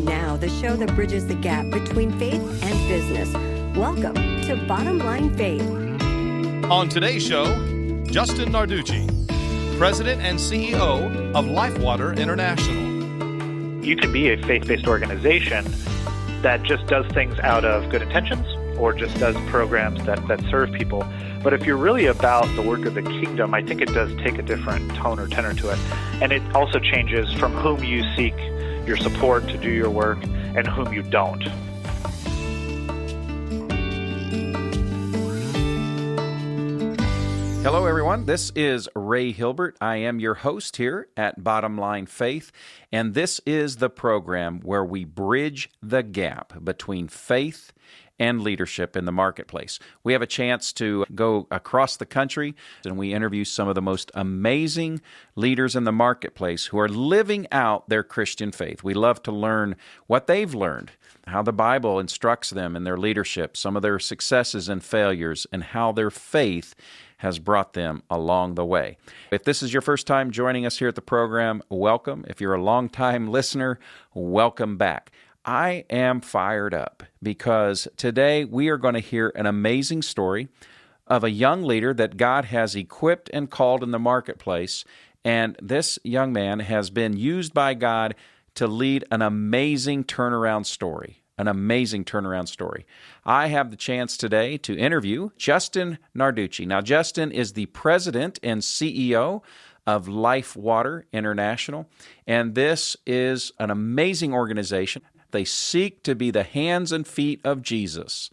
And now, the show that bridges the gap between faith and business. Welcome to Bottom Line Faith. On today's show, Justin Narducci, President and CEO of LifeWater International. You can be a faith-based organization that just does things out of good intentions or just does programs that serve people. But if you're really about the work of the kingdom, I think it does take a different tone or tenor to it. And it also changes from whom you seek your support to do your work and whom you don't. Hello, everyone. This is Ray Hilbert. I am your host here at Bottom Line Faith, and this is the program where we bridge the gap between faith and leadership in the marketplace. We have a chance to go across the country, and we interview some of the most amazing leaders in the marketplace who are living out their Christian faith. We love to learn what they've learned, how the Bible instructs them in their leadership, some of their successes and failures, and how their faith has brought them along the way. If this is your first time joining us here at the program, welcome. If you're a longtime listener, welcome back. I am fired up because today we are going to hear an amazing story of a young leader that God has equipped and called in the marketplace, and this young man has been used by God to lead an amazing turnaround story. An amazing turnaround story. I have the chance today to interview Justin Narducci. Now, Justin is the president and CEO of LifeWater International, and this is an amazing organization. They seek to be the hands and feet of Jesus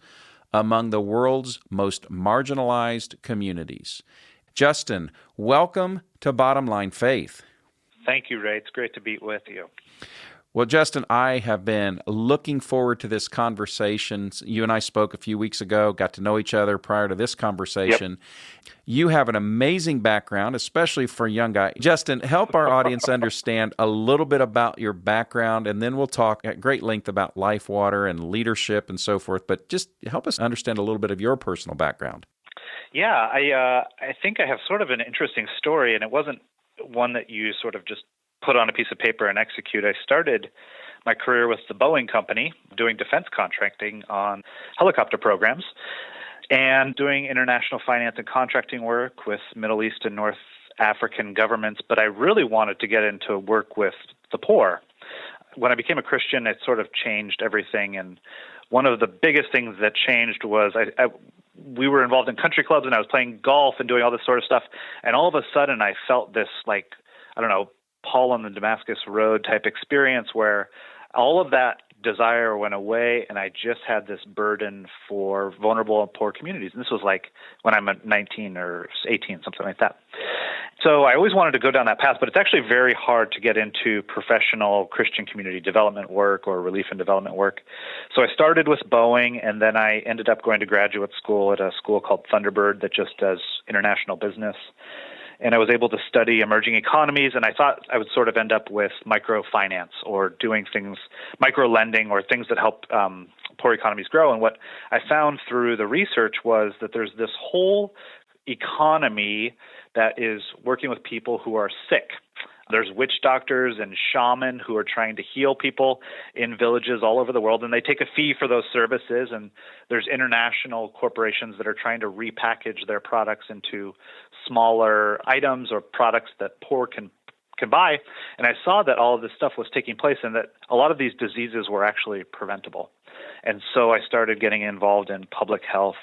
among the world's most marginalized communities. Justin, welcome to Bottom Line Faith. Thank you, Ray. It's great to be with you. Well, Justin, I have been looking forward to this conversation. You and I spoke a few weeks ago, got to know each other prior to this conversation. Yep. You have an amazing background, especially for a young guy. Justin, help our audience understand a little bit about your background, and then we'll talk at great length about LifeWater and leadership and so forth, but just help us understand a little bit of your personal background. Yeah, I think I have sort of an interesting story, and it wasn't one that you sort of just put on a piece of paper and execute. I started my career with the Boeing company doing defense contracting on helicopter programs and doing international finance and contracting work with Middle East and North African governments. But I really wanted to get into work with the poor. When I became a Christian, it sort of changed everything. And one of the biggest things that changed was we were involved in country clubs, and I was playing golf and doing all this sort of stuff. And all of a sudden, I felt this, Paul on the Damascus Road type experience where all of that desire went away, and I just had this burden for vulnerable and poor communities. And this was like when I'm 19 or 18, something like that. So I always wanted to go down that path, but it's actually very hard to get into professional Christian community development work or relief and development work. So I started with Boeing, and then I ended up going to graduate school at a school called Thunderbird that just does international business. And I was able to study emerging economies, and I thought I would sort of end up with microfinance or doing things, micro-lending or things that help poor economies grow. And what I found through the research was that there's this whole economy that is working with people who are sick. There's witch doctors and shaman who are trying to heal people in villages all over the world, and they take a fee for those services. And there's international corporations that are trying to repackage their products into smaller items or products that poor can buy. And I saw that all of this stuff was taking place and that a lot of these diseases were actually preventable. And so I started getting involved in public health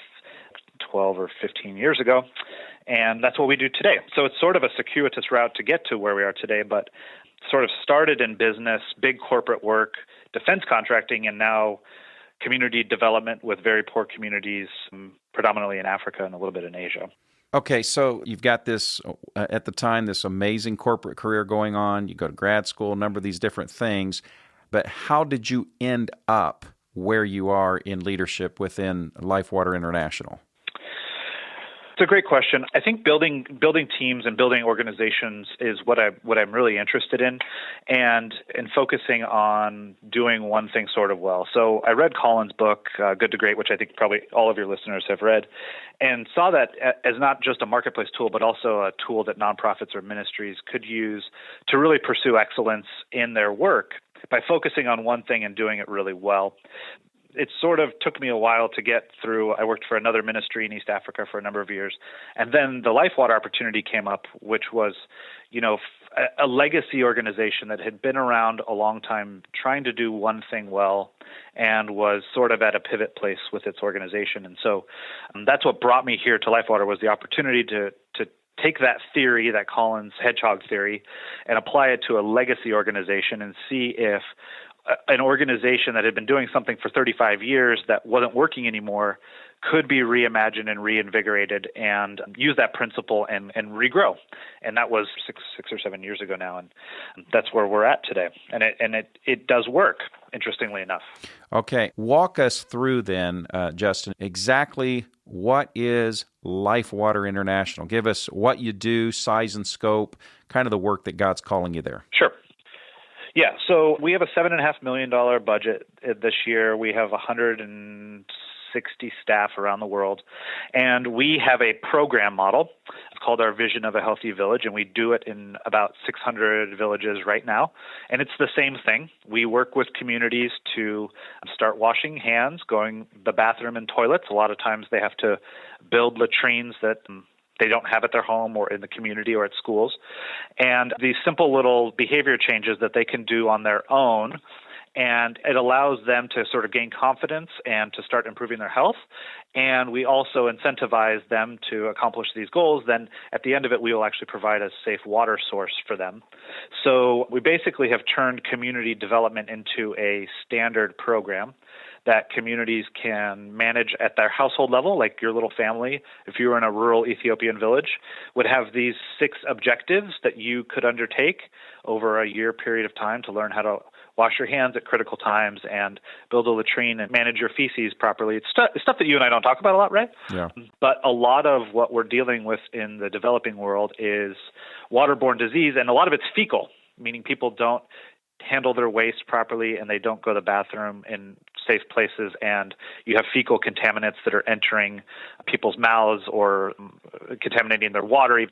12 or 15 years ago. And that's what we do today. So it's sort of a circuitous route to get to where we are today, but sort of started in business, big corporate work, defense contracting, and now community development with very poor communities, predominantly in Africa and a little bit in Asia. Okay, so you've got this, at the time, this amazing corporate career going on. You go to grad school, a number of these different things. But how did you end up where you are in leadership within LifeWater International? It's a great question. I think building teams and building organizations is what I'm really interested in, and focusing on doing one thing sort of well. So I read Colin's book, Good to Great, which I think probably all of your listeners have read, and saw that as not just a marketplace tool, but also a tool that nonprofits or ministries could use to really pursue excellence in their work. by focusing on one thing and doing it really well. It sort of took me a while to get through. I worked for another ministry in East Africa for a number of years. And then the LifeWater opportunity came up, which was, a legacy organization that had been around a long time, trying to do one thing well, and was sort of at a pivot place with its organization. And so that's what brought me here to LifeWater, was the opportunity to take that theory, that Collins hedgehog theory, and apply it to a legacy organization and see if an organization that had been doing something for 35 years that wasn't working anymore could be reimagined and reinvigorated and use that principle and regrow. And that was six or 7 years ago now, and that's where we're at today. And it does work, interestingly enough. Okay, walk us through then, Justin, exactly what is LifeWater International? Give us what you do, size and scope, kind of the work that God's calling you there. Sure. Yeah, so we have a $7.5 million budget this year. We have 160 staff around the world, and we have a program model. It's called our Vision of a Healthy Village, and we do it in about 600 villages right now. And it's the same thing. We work with communities to start washing hands, going to the bathroom and toilets. A lot of times they have to build latrines that they don't have at their home or in the community or at schools. And these simple little behavior changes that they can do on their own, and it allows them to sort of gain confidence and to start improving their health. And we also incentivize them to accomplish these goals. Then at the end of it, we will actually provide a safe water source for them. So we basically have turned community development into a standard program that communities can manage at their household level, like your little family, if you were in a rural Ethiopian village, would have these 6 objectives that you could undertake over a year period of time to learn how to wash your hands at critical times and build a latrine and manage your feces properly. It's stuff that you and I don't talk about a lot, right? Yeah. But a lot of what we're dealing with in the developing world is waterborne disease, and a lot of it's fecal, meaning people don't handle their waste properly and they don't go to the bathroom in safe places, and you have fecal contaminants that are entering people's mouths or contaminating their water.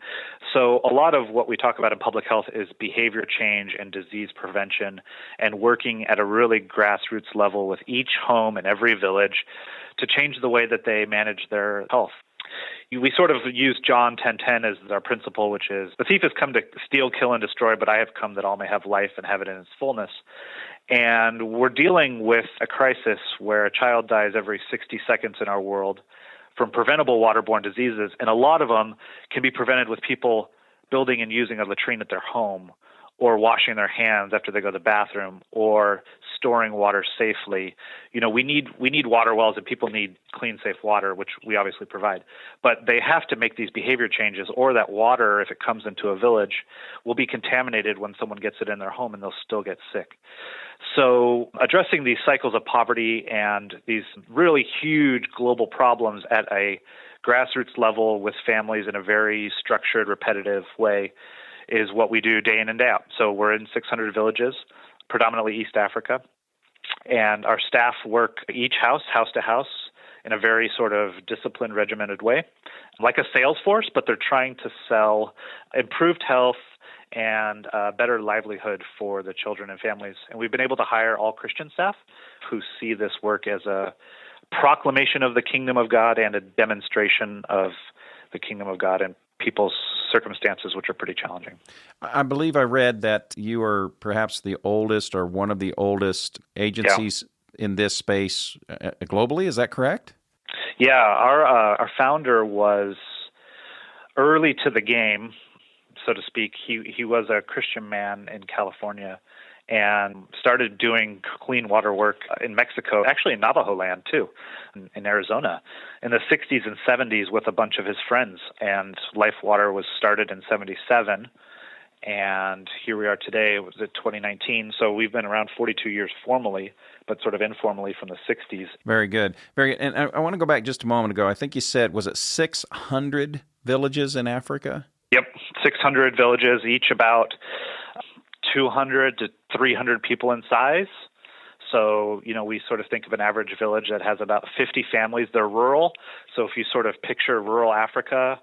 So a lot of what we talk about in public health is behavior change and disease prevention, and working at a really grassroots level with each home and every village to change the way that they manage their health. We sort of use John 10:10 as our principle, which is, the thief has come to steal, kill, and destroy, but I have come that all may have life and have it in its fullness. And we're dealing with a crisis where a child dies every 60 seconds in our world from preventable waterborne diseases, and a lot of them can be prevented with people building and using a latrine at their home, or washing their hands after they go to the bathroom, or storing water safely. We need water wells, and people need clean, safe water, which we obviously provide. But they have to make these behavior changes, or that water, if it comes into a village, will be contaminated when someone gets it in their home, and they'll still get sick. So addressing these cycles of poverty and these really huge global problems at a grassroots level with families in a very structured, repetitive way is what we do day in and day out. So we're in 600 villages, predominantly East Africa, and our staff work each house to house, in a very sort of disciplined, regimented way, like a sales force, but they're trying to sell improved health and better livelihood for the children and families. And we've been able to hire all Christian staff who see this work as a proclamation of the kingdom of God and a demonstration of the kingdom of God in people's circumstances, which are pretty challenging. I believe I read that you are perhaps the oldest or one of the oldest agencies in this space globally. Is that correct? Yeah, our founder was early to the game, so to speak. He was a Christian man in California and started doing clean water work in Mexico, actually in Navajo land too, in Arizona, in the 60s and 70s with a bunch of his friends. And LifeWater was started in 77, and here we are today. It was at 2019, so we've been around 42 years formally, but sort of informally from the 60s. Very good. Very good. And I want to go back just a moment ago. I think you said, was it 600 villages in Africa? Yep, 600 villages, each about 200 to 300 people in size. So, we sort of think of an average village that has about 50 families. They're rural. So if you sort of picture rural Africa,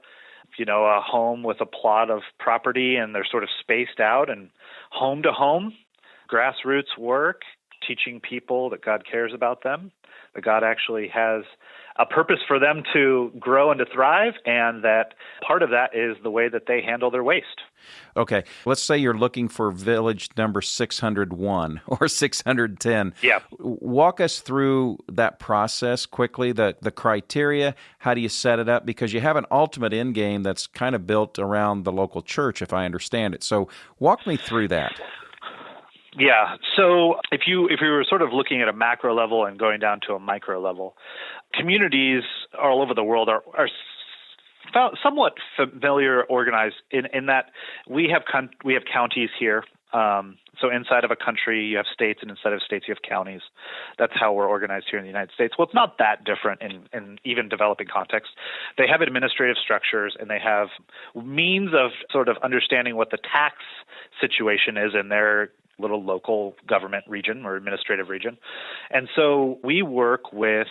a home with a plot of property, and they're sort of spaced out and home to home, grassroots work, teaching people that God cares about them, that God actually has a purpose for them to grow and to thrive, and that part of that is the way that they handle their waste. Okay, let's say you're looking for village number 601 or 610. Yeah. Walk us through that process quickly, the criteria. How do you set it up? Because you have an ultimate end game that's kind of built around the local church, if I understand it. So walk me through that. Yeah. So if you were sort of looking at a macro level and going down to a micro level, communities all over the world are somewhat familiar, organized in that we have counties here. So inside of a country, you have states, and inside of states, you have counties. That's how we're organized here in the United States. Well, it's not that different in even developing contexts. They have administrative structures, and they have means of sort of understanding what the tax situation is in their little local government region or administrative region. And so we work with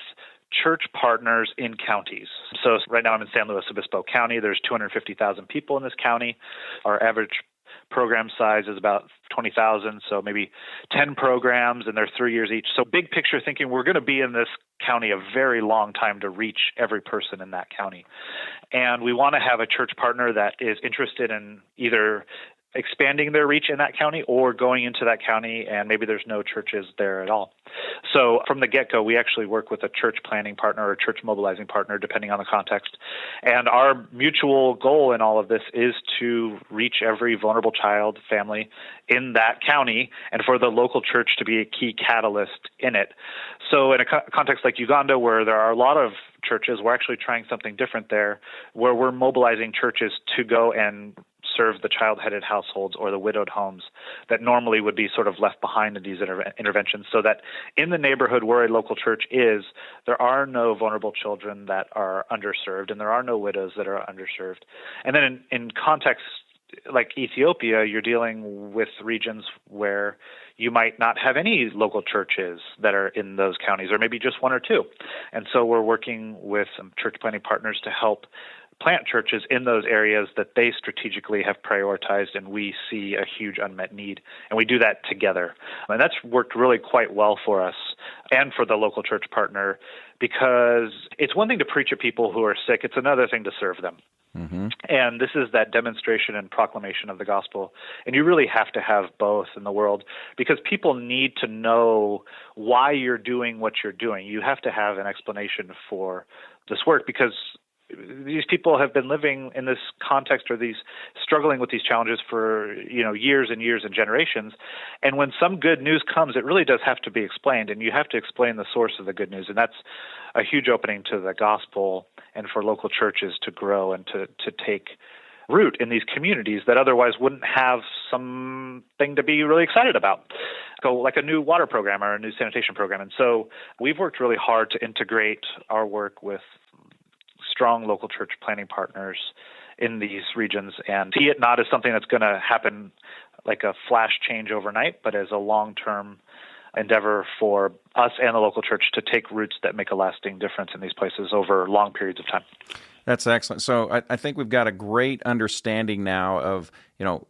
church partners in counties. So right now I'm in San Luis Obispo County. There's 250,000 people in this county. Our average program size is about 20,000, so maybe 10 programs, and they're 3 years each. So big picture thinking, we're going to be in this county a very long time to reach every person in that county. And we want to have a church partner that is interested in either expanding their reach in that county or going into that county, and maybe there's no churches there at all. So from the get-go, we actually work with a church planning partner or church mobilizing partner, depending on the context. And our mutual goal in all of this is to reach every vulnerable child, family in that county, and for the local church to be a key catalyst in it. So in a context like Uganda, where there are a lot of churches, we're actually trying something different there, where we're mobilizing churches to go and serve the child-headed households or the widowed homes that normally would be sort of left behind in these interventions, so that in the neighborhood where a local church is, there are no vulnerable children that are underserved, and there are no widows that are underserved. And then in contexts like Ethiopia, you're dealing with regions where you might not have any local churches that are in those counties, or maybe just one or two. And so we're working with some church planning partners to help plant churches in those areas that they strategically have prioritized, and we see a huge unmet need. And we do that together. And that's worked really quite well for us and for the local church partner, because it's one thing to preach at people who are sick. It's another thing to serve them. Mm-hmm. And this is that demonstration and proclamation of the gospel. And you really have to have both in the world, because people need to know why you're doing what you're doing. You have to have an explanation for this work, because these people have been living in this context, or these struggling with these challenges for years and years and generations. And when some good news comes, it really does have to be explained, and you have to explain the source of the good news. And that's a huge opening to the gospel and for local churches to grow and to take root in these communities that otherwise wouldn't have something to be really excited about. So like a new water program or a new sanitation program. And so we've worked really hard to integrate our work with strong local church planning partners in these regions, and see it not as something that's going to happen like a flash change overnight, but as a long-term endeavor for us and the local church to take roots that make a lasting difference in these places over long periods of time. That's excellent. So I think we've got a great understanding now of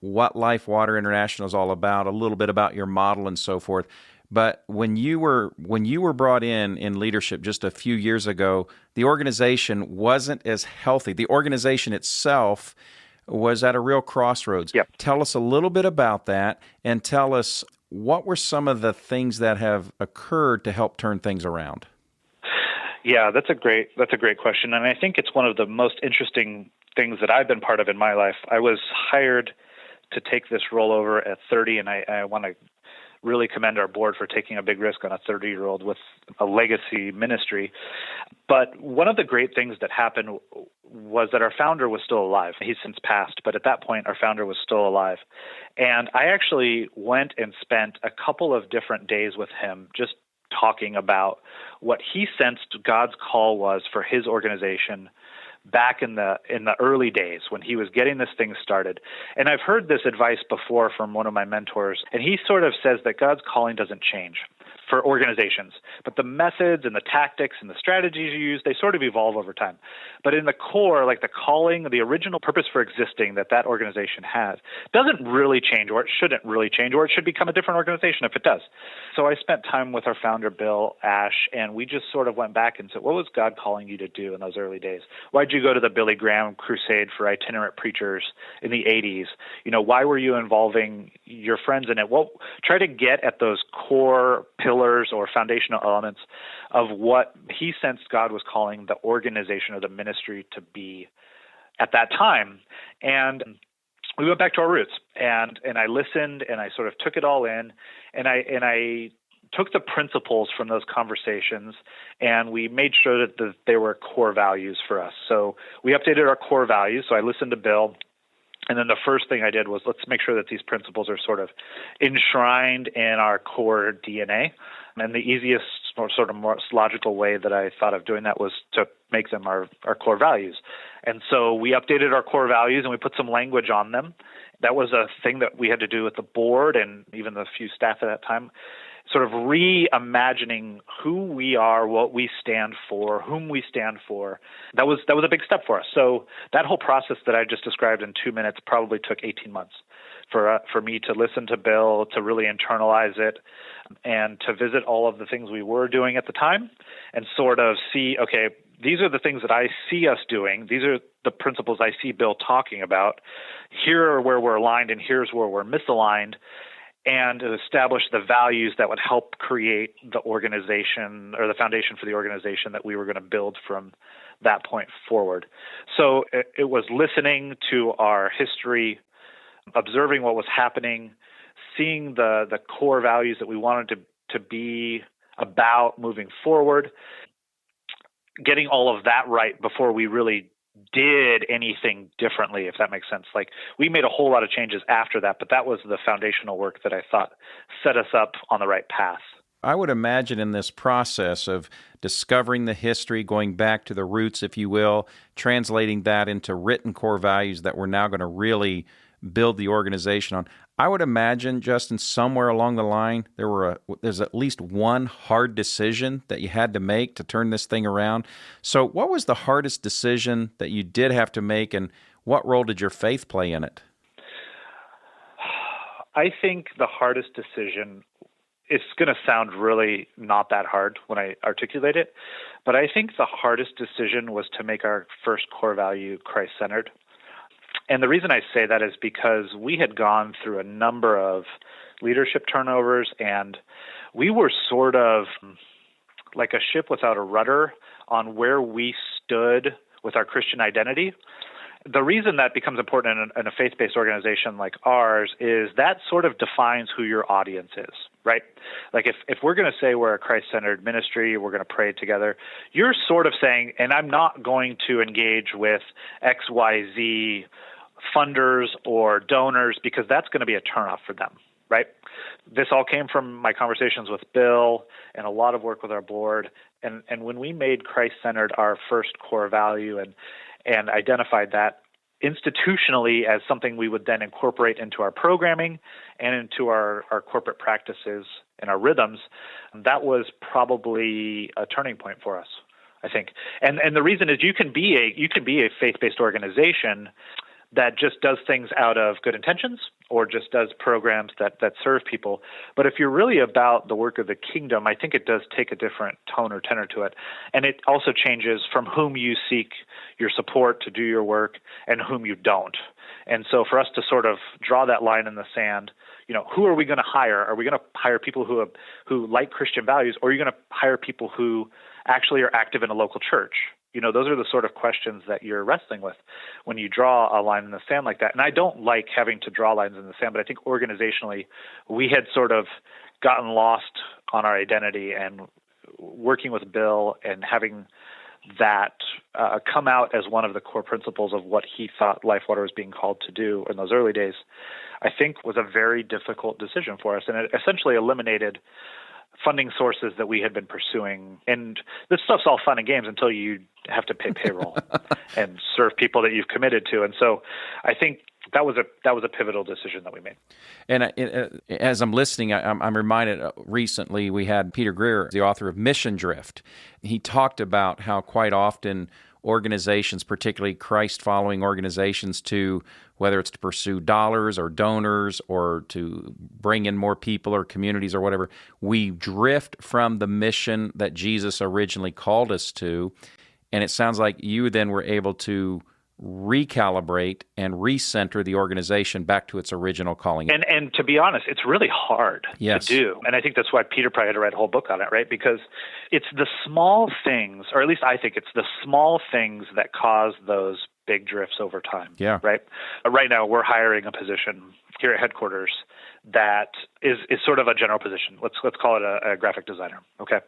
what Life Water International is all about, a little bit about your model and so forth. But when you were brought in leadership just a few years ago, the organization wasn't as healthy. The organization itself was at a real crossroads. Yep. Tell us a little bit about that, and tell us what were some of the things that have occurred to help turn things around. Yeah, that's a great question, and I think it's one of the most interesting things that I've been part of in my life. I was hired to take this role over at 30, and I want to really commend our board for taking a big risk on a 30-year-old with a legacy ministry. But one of the great things that happened was that our founder was still alive. He's since passed, but at that point, our founder was still alive. And I actually went and spent a couple of different days with him just talking about what he sensed God's call was for his organization back in the early days when he was getting this thing started. And I've heard this advice before from one of my mentors, and he sort of says that God's calling doesn't change. for organizations. But the methods and the tactics and the strategies you use, they sort of evolve over time. But in the core, like the calling, the original purpose for existing that organization has, doesn't really change, or it shouldn't really change, or it should become a different organization if it does. So I spent time with our founder, Bill Ash, and we just sort of went back and said, what was God calling you to do in those early days? Why'd you go to the Billy Graham crusade for itinerant preachers in the 80s? Why were you involving your friends in it? Well, try to get at those core pillars or foundational elements of what he sensed God was calling the organization or the ministry to be at that time. And we went back to our roots, and I listened, and I sort of took it all in, and I took the principles from those conversations, and we made sure that they were core values for us. So we updated our core values. So I listened to Bill, and then the first thing I did was, let's make sure that these principles are sort of enshrined in our core DNA. And the easiest or sort of most logical way that I thought of doing that was to make them our core values. And so we updated our core values, and we put some language on them. That was a thing that we had to do with the board and even the few staff at that time, sort of reimagining who we are, what we stand for, whom we stand for. That was a big step for us. So that whole process that I just described in 2 minutes probably took 18 months for me to listen to Bill, to really internalize it, and to visit all of the things we were doing at the time and sort of see, okay, these are the things that I see us doing. These are the principles I see Bill talking about. Here are where we're aligned, and here's where we're misaligned, and to establish the values that would help create the organization or the foundation for the organization that we were going to build from that point forward. So it was listening to our history, observing what was happening, seeing the core values that we wanted to be about moving forward, getting all of that right before we really did anything differently, if that makes sense. Like, we made a whole lot of changes after that, but that was the foundational work that I thought set us up on the right path. I would imagine in this process of discovering the history, going back to the roots, if you will, translating that into written core values that we're now going to really build the organization on. I would imagine, Justin, somewhere along the line, there's at least one hard decision that you had to make to turn this thing around. So what was the hardest decision that you did have to make, and what role did your faith play in it? I think the hardest decision, it's going to sound really not that hard when I articulate it, but I think the hardest decision was to make our first core value Christ-centered. And the reason I say that is because we had gone through a number of leadership turnovers, and we were sort of like a ship without a rudder on where we stood with our Christian identity. The reason that becomes important in a faith-based organization like ours is that sort of defines who your audience is, right? Like if we're going to say we're a Christ-centered ministry, we're going to pray together, you're sort of saying, and I'm not going to engage with XYZ funders or donors because that's going to be a turnoff for them, right? This all came from my conversations with Bill and a lot of work with our board. And when we made Christ-centered our first core value and identified that institutionally as something we would then incorporate into our programming and into our corporate practices and our rhythms, that was probably a turning point for us, I think. And the reason is you can be a faith-based organization that just does things out of good intentions or just does programs that serve people. But if you're really about the work of the kingdom, I think it does take a different tone or tenor to it. And it also changes from whom you seek your support to do your work and whom you don't. And so for us to sort of draw that line in the sand, who are we going to hire? Are we going to hire people who like Christian values, or are you going to hire people who actually are active in a local church? Those are the sort of questions that you're wrestling with when you draw a line in the sand like that. And I don't like having to draw lines in the sand, but I think organizationally we had sort of gotten lost on our identity, and working with Bill and having that come out as one of the core principles of what he thought LifeWater was being called to do in those early days, I think was a very difficult decision for us. And it essentially eliminated funding sources that we had been pursuing. And this stuff's all fun and games until you have to pay payroll and serve people that you've committed to. And so I think that was a pivotal decision that we made. And as I'm listening, I'm reminded recently we had Peter Greer, the author of Mission Drift. He talked about how quite often organizations, particularly Christ-following organizations, whether it's to pursue dollars or donors or to bring in more people or communities or whatever, we drift from the mission that Jesus originally called us to. And it sounds like you then were able to recalibrate and recenter the organization back to its original calling. And to be honest, it's really hard to do. And I think that's why Peter probably had to write a whole book on it, right? Because it's the small things, or at least I think it's the small things that cause those big drifts over time. Yeah. Right? Right now, we're hiring a position here at headquarters that is sort of a general position. Let's call it a graphic designer. Okay.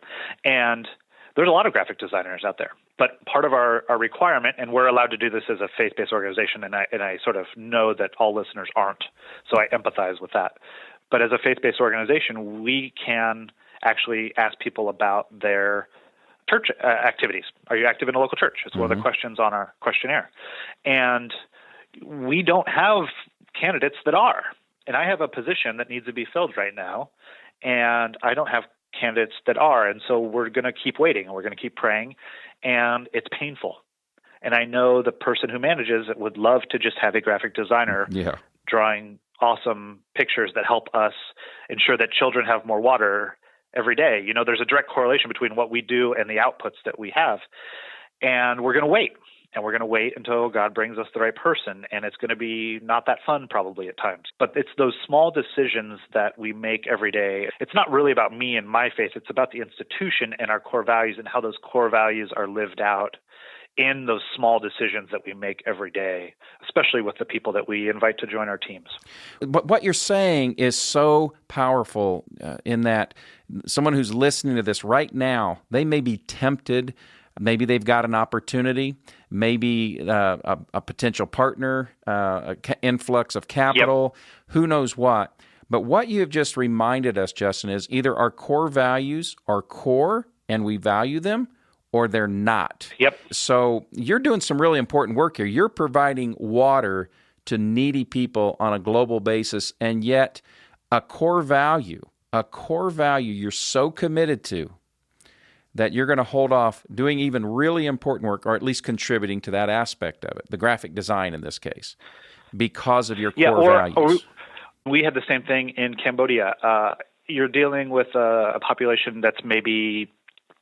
And there's a lot of graphic designers out there, but part of our requirement, and we're allowed to do this as a faith-based organization, and I sort of know that all listeners aren't, so I empathize with that. But as a faith-based organization, we can actually ask people about their church activities. Are you active in a local church? It's one of the questions on our questionnaire. And we don't have candidates that are. And I have a position that needs to be filled right now, and I don't have candidates that are. And so we're going to keep waiting, and we're going to keep praying, and it's painful. And I know the person who manages it would love to just have a graphic designer drawing awesome pictures that help us ensure that children have more water every day. You know, there's a direct correlation between what we do and the outputs that we have. And we're going to wait. And we're going to wait until God brings us the right person. And it's going to be not that fun probably at times. But it's those small decisions that we make every day. It's not really about me and my faith. It's about the institution and our core values and how those core values are lived out in those small decisions that we make every day, especially with the people that we invite to join our teams. But what you're saying is so powerful in that someone who's listening to this right now, they may be tempted. Maybe they've got an opportunity, maybe a potential partner, influx of capital, who knows what. But what you have just reminded us, Justin, is either our core values are core and we value them, or they're not. Yep. So you're doing some really important work here. You're providing water to needy people on a global basis, and yet a core value you're so committed to that you're going to hold off doing even really important work, or at least contributing to that aspect of it, the graphic design in this case, because of your core values. Or we had the same thing in Cambodia. You're dealing with a population that's maybe,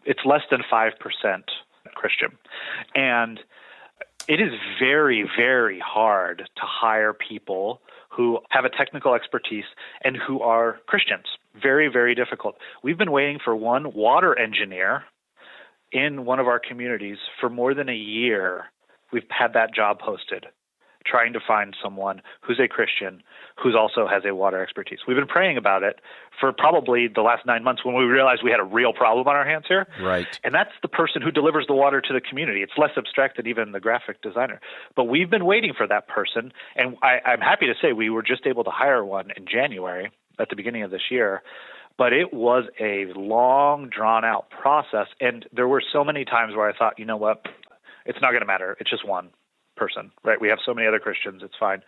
it's less than 5% Christian. And it is very, very hard to hire people who have a technical expertise and who are Christians. Very, very difficult. We've been waiting for one water engineer in one of our communities for more than a year. We've had that job posted, trying to find someone who's a Christian, who also has a water expertise. We've been praying about it for probably the last 9 months when we realized we had a real problem on our hands here. Right. And that's the person who delivers the water to the community. It's less abstract than even the graphic designer. But we've been waiting for that person, and I'm happy to say we were just able to hire one in January at the beginning of this year. But it was a long, drawn-out process, and there were so many times where I thought, you know what, it's not going to matter. It's just one person, right? We have so many other Christians, it's fine.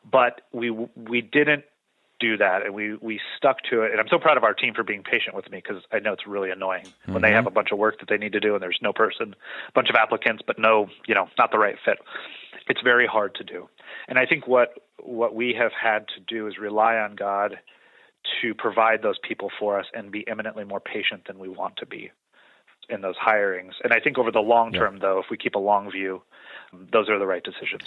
But we didn't do that, and we stuck to it. And I'm so proud of our team for being patient with me, because I know it's really annoying when they have a bunch of work that they need to do and there's no person, a bunch of applicants, but no, not the right fit. It's very hard to do. And I think what we have had to do is rely on God to provide those people for us and be eminently more patient than we want to be in those hirings. And I think over the long term, though, if we keep a long view, those are the right decisions.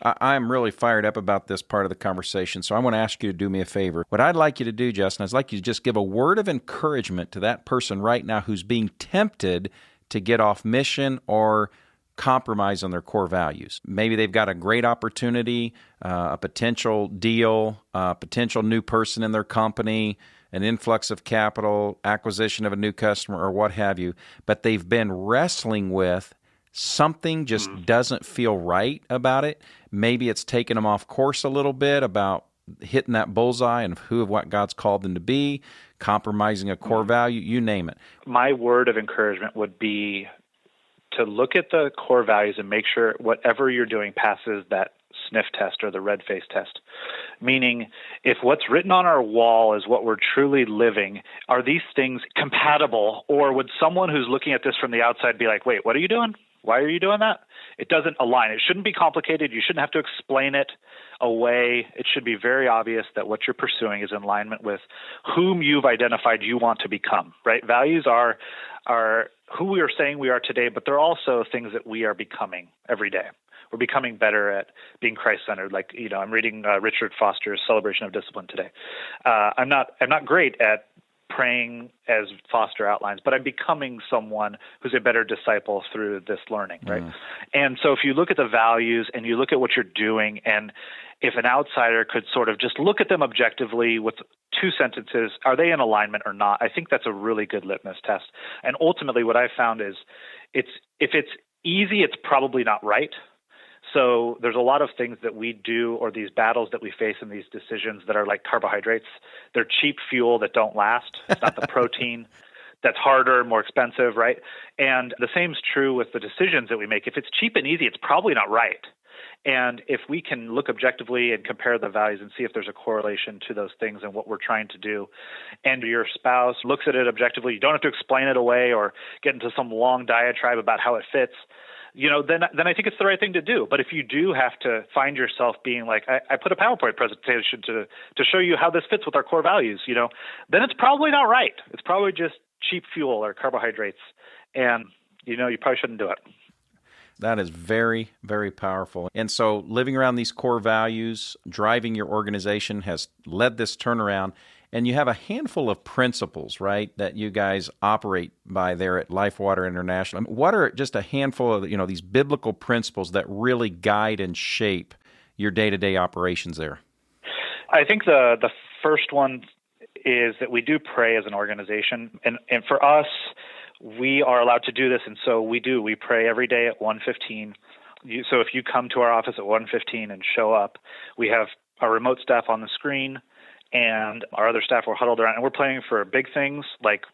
I'm really fired up about this part of the conversation, so I want to ask you to do me a favor. What I'd like you to do, Justin, is I'd like you to just give a word of encouragement to that person right now who's being tempted to get off mission or compromise on their core values. Maybe they've got a great opportunity, a potential deal, a potential new person in their company, an influx of capital, acquisition of a new customer, or what have you, but they've been wrestling with something just doesn't feel right about it. Maybe it's taken them off course a little bit about hitting that bullseye and who of what God's called them to be, compromising a core value, you name it. My word of encouragement would be to look at the core values and make sure whatever you're doing passes that sniff test or the red face test. Meaning, if what's written on our wall is what we're truly living, are these things compatible? Or would someone who's looking at this from the outside be like, wait, what are you doing? Why are you doing that? It doesn't align. It shouldn't be complicated. You shouldn't have to explain it away. It should be very obvious that what you're pursuing is in alignment with whom you've identified you want to become, right? Values are who we are saying we are today, but they're also things that we are becoming every day. We're becoming better at being Christ-centered. Like, I'm reading Richard Foster's Celebration of Discipline today. I'm not great at praying as Foster outlines, but I'm becoming someone who's a better disciple through this learning, right? And so if you look at the values and you look at what you're doing, and if an outsider could sort of just look at them objectively with two sentences, are they in alignment or not? I think that's a really good litmus test. And ultimately what I found is if it's easy, it's probably not right. So there's a lot of things that we do, or these battles that we face in these decisions, that are like carbohydrates. They're cheap fuel that don't last. It's not the protein that's harder, more expensive, right? And the same is true with the decisions that we make. If it's cheap and easy, it's probably not right. And if we can look objectively and compare the values and see if there's a correlation to those things and what we're trying to do, and your spouse looks at it objectively, you don't have to explain it away or get into some long diatribe about how it fits, then I think it's the right thing to do. But if you do have to find yourself being like, I put a PowerPoint presentation to show you how this fits with our core values, then it's probably not right. It's probably just cheap fuel or carbohydrates. And, you probably shouldn't do it. That is very, very powerful. And so living around these core values, driving your organization has led this turnaround. And you have a handful of principles, right, that you guys operate by there at LifeWater International. What are just a handful of, these biblical principles that really guide and shape your day-to-day operations there? I think the first one is that we do pray as an organization. And for us, we are allowed to do this, and so we do. We pray every day at 1:15. So if you come to our office at 1:15 and show up, we have our remote staff on the screen, and our other staff were huddled around, and we're praying for big things like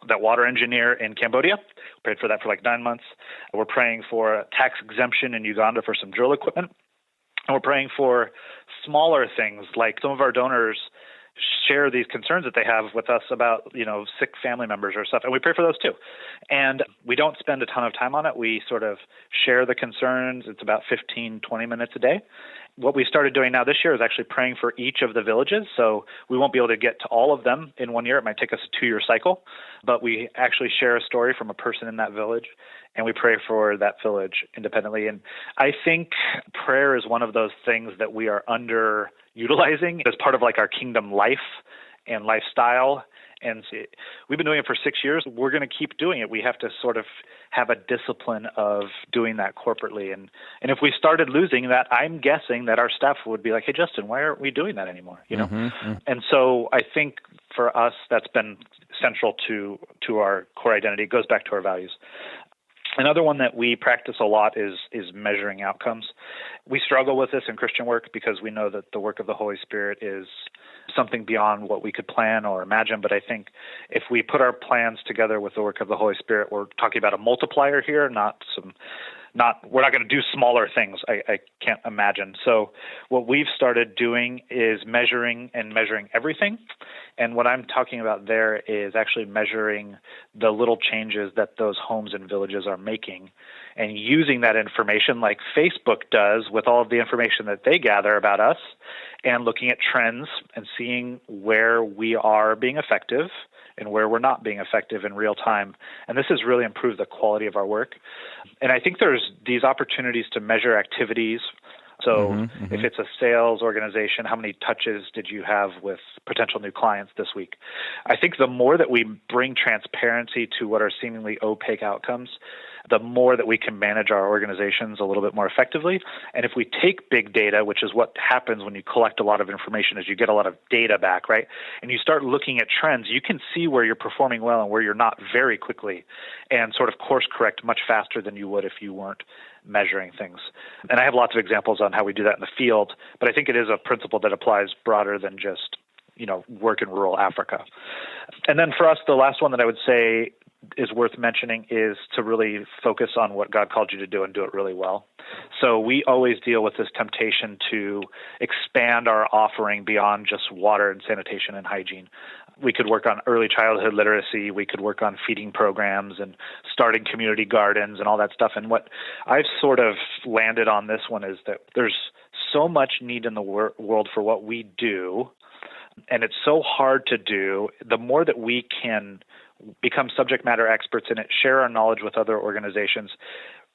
that water engineer in Cambodia. We prayed for that for like 9 months. We're praying for a tax exemption in Uganda for some drill equipment. And we're praying for smaller things, like some of our donors share these concerns that they have with us about, sick family members or stuff. And we pray for those too. And we don't spend a ton of time on it. We sort of share the concerns. It's about 15, 20 minutes a day. What we started doing now this year is actually praying for each of the villages. So we won't be able to get to all of them in 1 year. It might take us a 2-year cycle, but we actually share a story from a person in that village, and we pray for that village independently. And I think prayer is one of those things that we are underutilizing as part of like our kingdom life and lifestyle. And we've been doing it for 6 years. We're going to keep doing it. We have to sort of have a discipline of doing that corporately. And if we started losing that, I'm guessing that our staff would be like, hey, Justin, why aren't we doing that anymore? And so I think for us, that's been central to our core identity. It goes back to our values. Another one that we practice a lot is measuring outcomes. We struggle with this in Christian work because we know that the work of the Holy Spirit is something beyond what we could plan or imagine. But I think if we put our plans together with the work of the Holy Spirit, we're talking about a multiplier here, we're not going to do smaller things. I can't imagine. So what we've started doing is measuring everything. And what I'm talking about there is actually measuring the little changes that those homes and villages are making, and using that information like Facebook does with all of the information that they gather about us, and looking at trends and seeing where we are being effective and where we're not being effective in real time. And this has really improved the quality of our work. And I think there's these opportunities to measure activities. So if it's a sales organization, how many touches did you have with potential new clients this week? I think the more that we bring transparency to what are seemingly opaque outcomes, the more that we can manage our organizations a little bit more effectively. And if we take big data, which is what happens when you collect a lot of information, is you get a lot of data back, right? And you start looking at trends, you can see where you're performing well and where you're not very quickly, and sort of course correct much faster than you would if you weren't measuring things. And I have lots of examples on how we do that in the field, but I think it is a principle that applies broader than just, work in rural Africa. And then for us, the last one that I would say is worth mentioning is to really focus on what God called you to do and do it really well. So we always deal with this temptation to expand our offering beyond just water and sanitation and hygiene. We could work on early childhood literacy. We could work on feeding programs and starting community gardens and all that stuff. And what I've sort of landed on this one is that there's so much need in the world for what we do, and it's so hard to do. The more that we can become subject matter experts in it, share our knowledge with other organizations,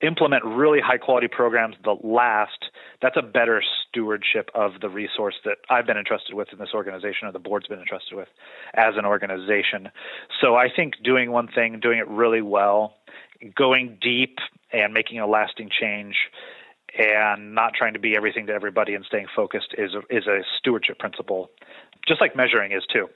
implement really high-quality programs that last, that's a better stewardship of the resource that I've been entrusted with in this organization, or the board's been entrusted with as an organization. So I think doing one thing, doing it really well, going deep and making a lasting change, and not trying to be everything to everybody and staying focused is a stewardship principle, just like measuring is too.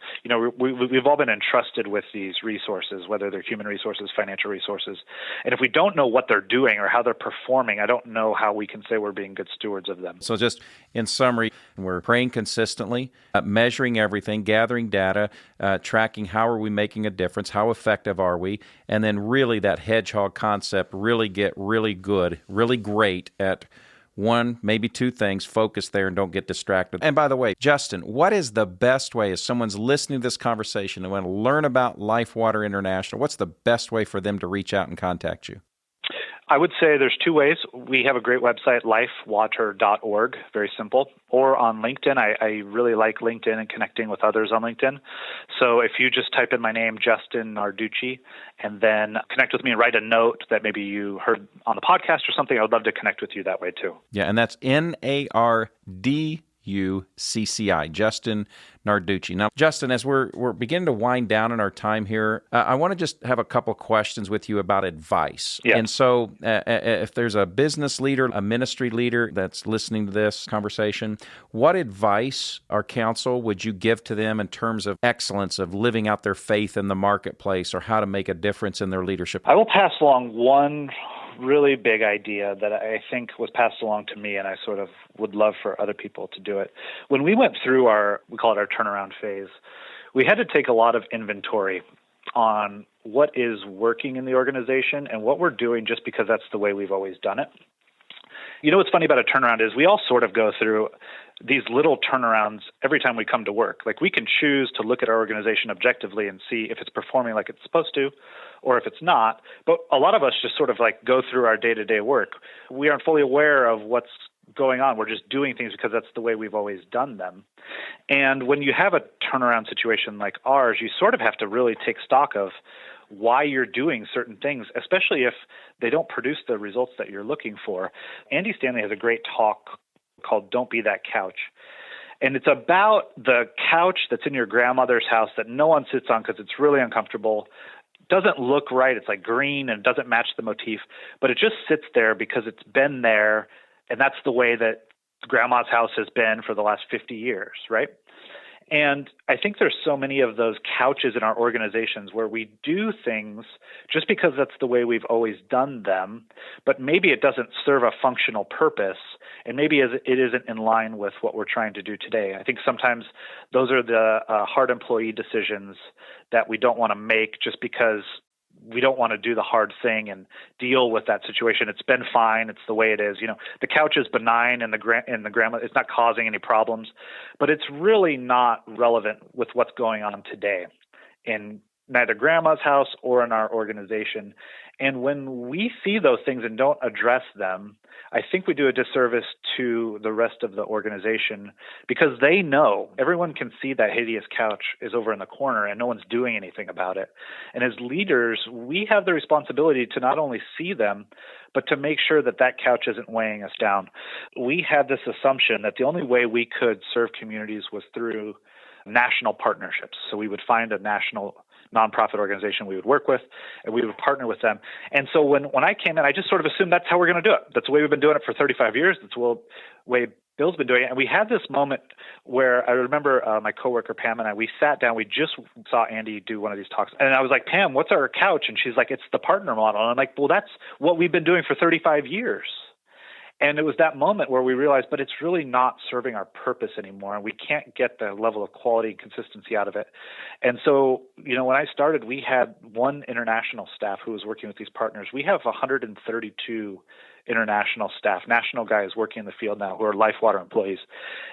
We've all been entrusted with these resources, whether they're human resources, financial resources. And if we don't know what they're doing or how they're performing, I don't know how we can say we're being good stewards of them. So just in summary, we're praying consistently, measuring everything, gathering data, tracking how are we making a difference, how effective are we, and then really that hedgehog concept, really get really good, really great at one, maybe two things, focus there and don't get distracted. And by the way, Justin, what is the best way, if someone's listening to this conversation and want to learn about Life Water International, what's the best way for them to reach out and contact you? I would say there's two ways. We have a great website, lifewater.org, very simple, or on LinkedIn. I really like LinkedIn and connecting with others on LinkedIn. So if you just type in my name, Justin Narducci, and then connect with me and write a note that maybe you heard on the podcast or something, I would love to connect with you that way too. Yeah, and that's Narducci, Justin Narducci. Now, Justin, as we're beginning to wind down in our time here, I want to just have a couple questions with you about advice. Yeah. And so if there's a business leader, a ministry leader that's listening to this conversation, what advice or counsel would you give to them in terms of excellence of living out their faith in the marketplace or how to make a difference in their leadership? I will pass along one really big idea that I think was passed along to me, and I sort of would love for other people to do it. When we went through we call it our turnaround phase, we had to take a lot of inventory on what is working in the organization and what we're doing just because that's the way we've always done it. What's funny about a turnaround is we all sort of go through these little turnarounds every time we come to work. Like we can choose to look at our organization objectively and see if it's performing like it's supposed to or if it's not. But a lot of us just sort of like go through our day-to-day work. We aren't fully aware of what's going on. We're just doing things because that's the way we've always done them. And when you have a turnaround situation like ours, you sort of have to really take stock of why you're doing certain things, especially if they don't produce the results that you're looking for. Andy Stanley has a great talk called Don't Be That Couch. And it's about the couch that's in your grandmother's house that no one sits on because it's really uncomfortable. It doesn't look right. It's like green and it doesn't match the motif, but it just sits there because it's been there. And that's the way that grandma's house has been for the last 50 years, right? And I think there's so many of those couches in our organizations where we do things just because that's the way we've always done them, but maybe it doesn't serve a functional purpose, and maybe it isn't in line with what we're trying to do today. I think sometimes those are the hard employee decisions that we don't want to make just because we don't want to do the hard thing and deal with that situation. It's been fine. It's the way it is. The couch is benign and the grandma, it's not causing any problems, but it's really not relevant with what's going on today in neither grandma's house or in our organization. And when we see those things and don't address them, I think we do a disservice to the rest of the organization because they know, everyone can see that hideous couch is over in the corner and no one's doing anything about it. And as leaders, we have the responsibility to not only see them, but to make sure that that couch isn't weighing us down. We had this assumption that the only way we could serve communities was through national partnerships. So we would find a national nonprofit organization we would work with, and we would partner with them. And so when I came in, I just sort of assumed that's how we're going to do it. That's the way we've been doing it for 35 years. That's the way Bill's been doing it. And we had this moment where I remember my coworker Pam and I, we sat down, we just saw Andy do one of these talks. And I was like, Pam, what's our couch? And she's like, it's the partner model. And I'm like, well, that's what we've been doing for 35 years. And it was that moment where we realized, but it's really not serving our purpose anymore, and we can't get the level of quality and consistency out of it. And so, when I started, we had one international staff who was working with these partners. We have 132 international staff, national guys working in the field now who are LifeWater employees.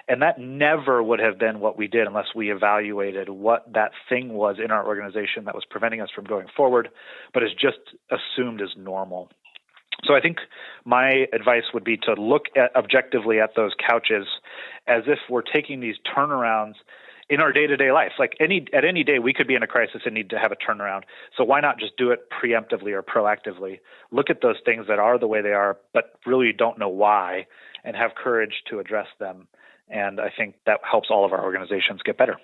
And that never would have been what we did unless we evaluated what that thing was in our organization that was preventing us from going forward, but is just assumed as normal. So I think my advice would be to look objectively at those couches as if we're taking these turnarounds in our day-to-day life. Like at any day, we could be in a crisis and need to have a turnaround. So why not just do it preemptively or proactively? Look at those things that are the way they are, but really don't know why, and have courage to address them. And I think that helps all of our organizations get better.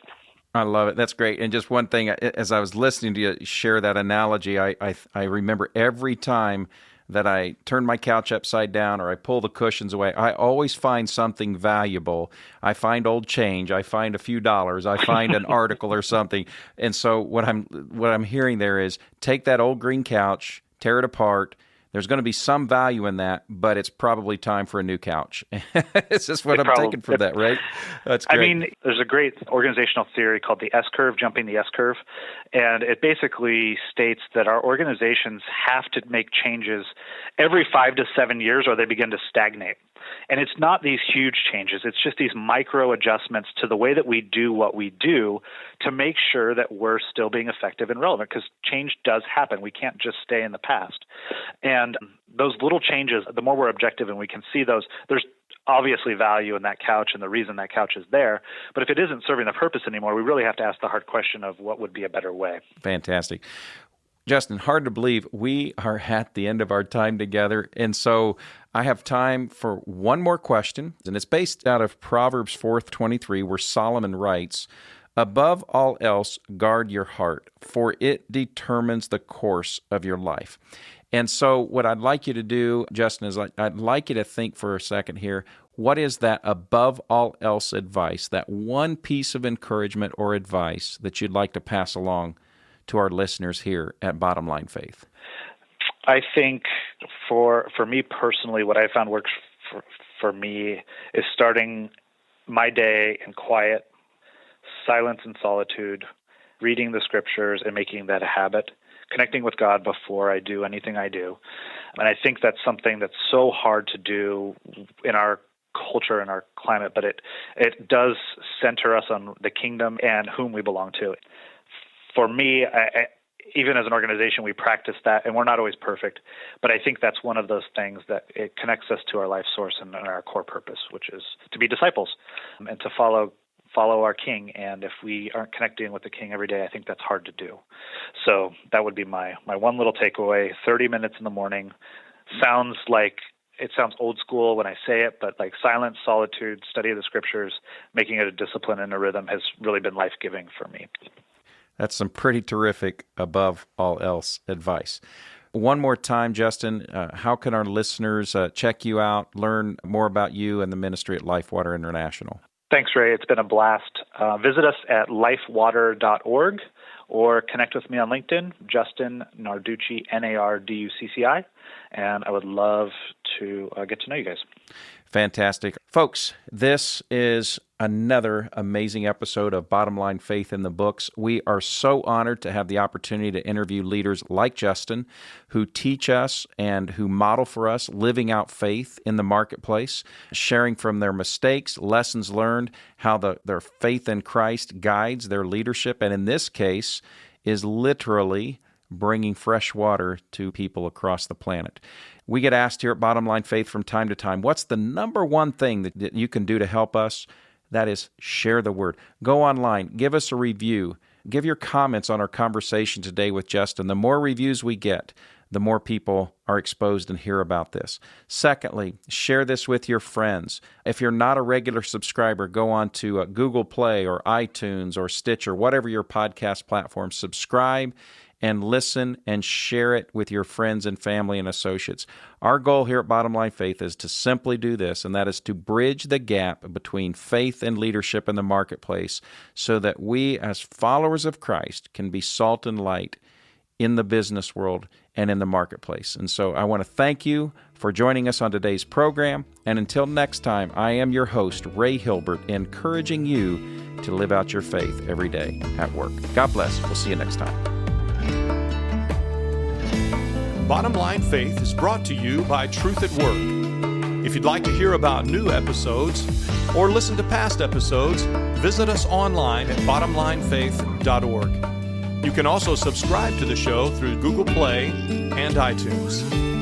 I love it. That's great. And just one thing, as I was listening to you share that analogy, I remember every time that I turn my couch upside down or I pull the cushions away, I always find something valuable. I find old change. I find a few dollars. I find an article or something. And so what I'm hearing there is take that old green couch, tear it apart. There's going to be some value in that, but it's probably time for a new couch. It's just what I'm taking from that, right? That's great. I mean, there's a great organizational theory called the SCurve, jumping the SCurve, and it basically states that our organizations have to make changes every 5 to 7 years or they begin to stagnate. And it's not these huge changes. It's just these micro adjustments to the way that we do what we do to make sure that we're still being effective and relevant, because change does happen. We can't just stay in the past. And those little changes, the more we're objective and we can see those, there's obviously value in that couch and the reason that couch is there. But if it isn't serving the purpose anymore, we really have to ask the hard question of what would be a better way. Fantastic. Justin, hard to believe we are at the end of our time together. And so I have time for one more question, and it's based out of Proverbs 4:23, where Solomon writes, "Above all else, guard your heart, for it determines the course of your life." And so what I'd like you to do, Justin, is I'd like you to think for a second here, what is that above all else advice, that one piece of encouragement or advice that you'd like to pass along to our listeners here at Bottom Line Faith? I think for me personally, what I found works for me is starting my day in quiet, silence and solitude, reading the scriptures and making that a habit, connecting with God before I do anything I do. And I think that's something that's so hard to do in our culture and our climate, but it does center us on the kingdom and whom we belong to. For me, even as an organization, we practice that, and we're not always perfect, but I think that's one of those things that it connects us to our life source and our core purpose, which is to be disciples and to follow our King. And if we aren't connecting with the King every day, I think that's hard to do. So that would be my one little takeaway. 30 minutes in the morning sounds old school when I say it, but like silence, solitude, study of the scriptures, making it a discipline and a rhythm has really been life-giving for me. That's some pretty terrific above all else advice. One more time, Justin, how can our listeners check you out, learn more about you and the ministry at LifeWater International? Thanks, Ray. It's been a blast. Visit us at lifewater.org or connect with me on LinkedIn, Justin Narducci, Narducci, and I would love to get to know you guys. Fantastic. Folks, this is another amazing episode of Bottom Line Faith in the Books. We are so honored to have the opportunity to interview leaders like Justin who teach us and who model for us living out faith in the marketplace, sharing from their mistakes, lessons learned, how their faith in Christ guides their leadership, and in this case is literally bringing fresh water to people across the planet. We get asked here at Bottom Line Faith from time to time, what's the number one thing that you can do to help us? That is, share the word. Go online, give us a review, give your comments on our conversation today with Justin. The more reviews we get, the more people are exposed and hear about this. Secondly, share this with your friends. If you're not a regular subscriber, go on to Google Play or iTunes or Stitcher, whatever your podcast platform, subscribe and listen and share it with your friends and family and associates. Our goal here at Bottom Line Faith is to simply do this, and that is to bridge the gap between faith and leadership in the marketplace so that we as followers of Christ can be salt and light in the business world and in the marketplace. And so I want to thank you for joining us on today's program. And until next time, I am your host, Ray Hilbert, encouraging you to live out your faith every day at work. God bless. We'll see you next time. Bottom Line Faith is brought to you by Truth at Work. If you'd like to hear about new episodes or listen to past episodes, visit us online at bottomlinefaith.org. You can also subscribe to the show through Google Play and iTunes.